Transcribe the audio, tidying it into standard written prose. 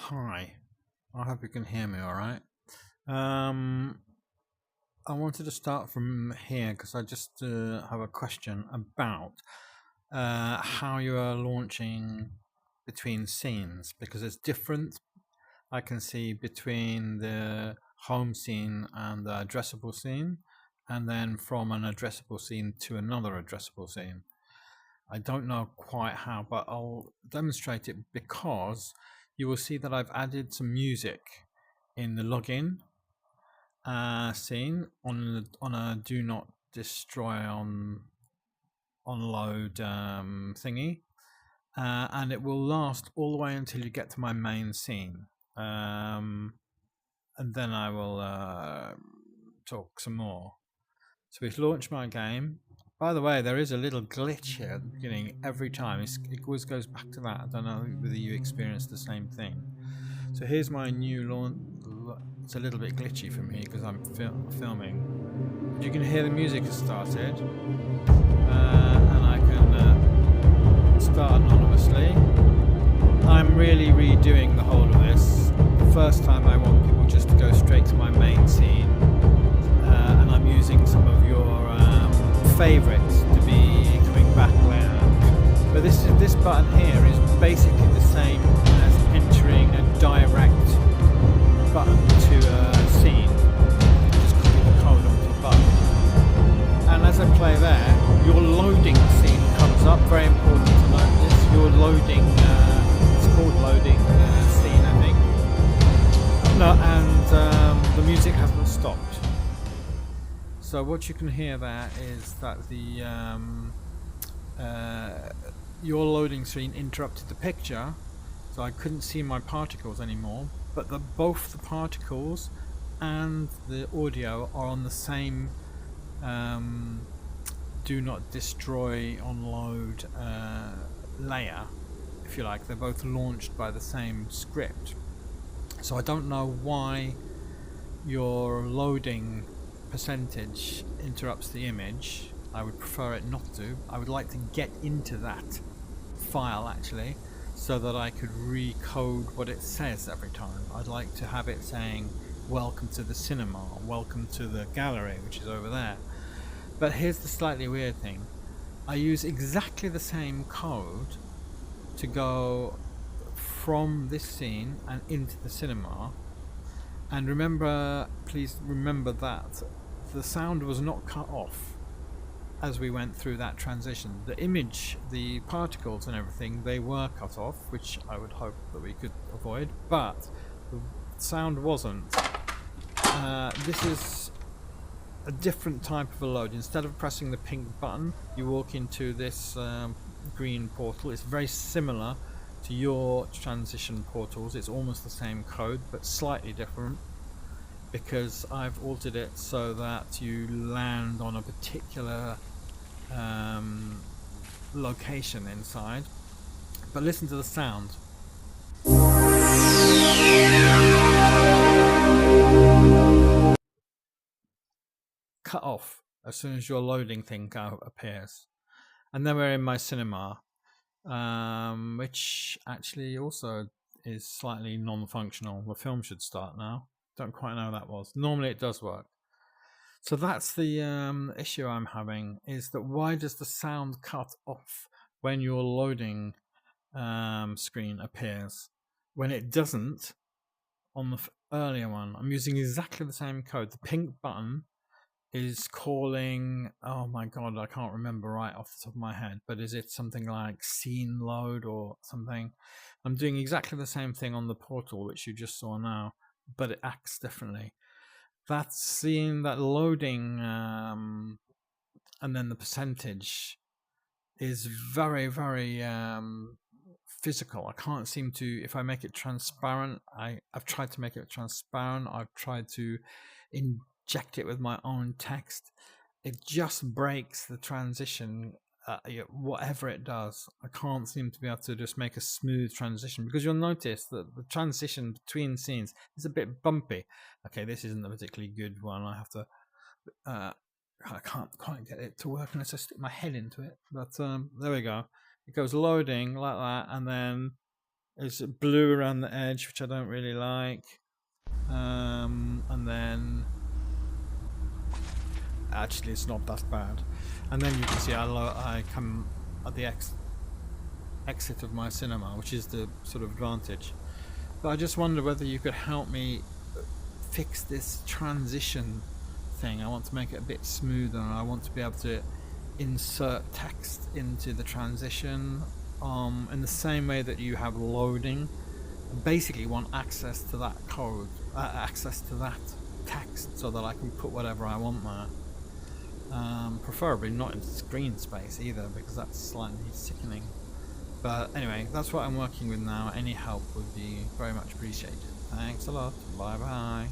Hi, I hope you can hear me all right. I wanted to start from here because I just have a question about how you are launching between scenes, because it's different. I can see between the home scene and the addressable scene, and then from an addressable scene to another addressable scene. I don't know quite how, but I'll demonstrate it because you will see that I've added some music in the login scene on a do not destroy on load thingy, and it will last all the way until you get to my main scene, and then I will talk some more. So we've launched my game. By the way, there is a little glitch here at the beginning every time. It always goes back to that. I don't know whether you experienced the same thing. So here's my new launch. It's a little bit glitchy for me because I'm filming. But you can hear the music has started. And I can start anonymously. I'm really redoing the whole of this. The first time I want people just to go straight to my main scene. And I'm using some of your favorites to be coming back later. But this button here is basically the same as entering a direct button to a scene. You just copy the code onto the button. And as I play there, your loading scene comes up. Very important to note this. Your loading, it's called loading scene, I think. No, and the music hasn't stopped. So what you can hear there is that the your loading screen interrupted the picture, so I couldn't see my particles anymore. But both the particles and the audio are on the same do not destroy on load layer, if you like. They're both launched by the same script. So I don't know why your loading percentage interrupts the image. I would prefer it not to. I would like to get into that file actually, so that I could recode what it says every time. I'd like to have it saying welcome to the cinema, welcome to the gallery, which is over there. But here's the slightly weird thing. I use exactly the same code to go from this scene and into the cinema. And remember, please remember that the sound was not cut off as we went through that transition. The image, the particles and everything, they were cut off, which I would hope that we could avoid, but the sound wasn't. This is a different type of a load. Instead of pressing the pink button, you walk into this green portal. It's very similar to your transition portals. It's almost the same code, but slightly different, because I've altered it so that you land on a particular location inside. But listen to the sound. Cut off as soon as your loading thing appears. And then we're in my cinema, which actually also is slightly non-functional. The film should start now. Don't quite know how that was. Normally it does work. So that's the issue I'm having, is that why does the sound cut off when your loading screen appears, when it doesn't on the earlier one? I'm using exactly the same code. The pink button is calling, oh my god, I can't remember right off the top of my head, but is it something like scene load or something? I'm doing exactly the same thing on the portal, which you just saw now, but it acts differently. That scene, that loading, and then the percentage is very, very physical. I can't seem to, if I make it transparent, I've tried to make it transparent, I've tried to inject it with my own text. It just breaks the transition, whatever it does. I can't seem to be able to just make a smooth transition, because you'll notice that the transition between scenes is a bit bumpy. Okay, this isn't a particularly good one. I have to I can't quite get it to work unless I stick my head into it, but there we go. It goes loading like that, and then It's blue around the edge, which I don't really like. And then actually it's not that bad. And then you can see I come at the exit of my cinema, which is the sort of advantage. But I just wonder whether you could help me fix this transition thing. I want to make it a bit smoother, and I want to be able to insert text into the transition in the same way that you have loading. I basically want access to that code, access to that text, so that I can put whatever I want there. Preferably not in screen space either, because that's slightly sickening. But anyway, that's what I'm working with now. Any help would be very much appreciated. Thanks a lot. Bye bye.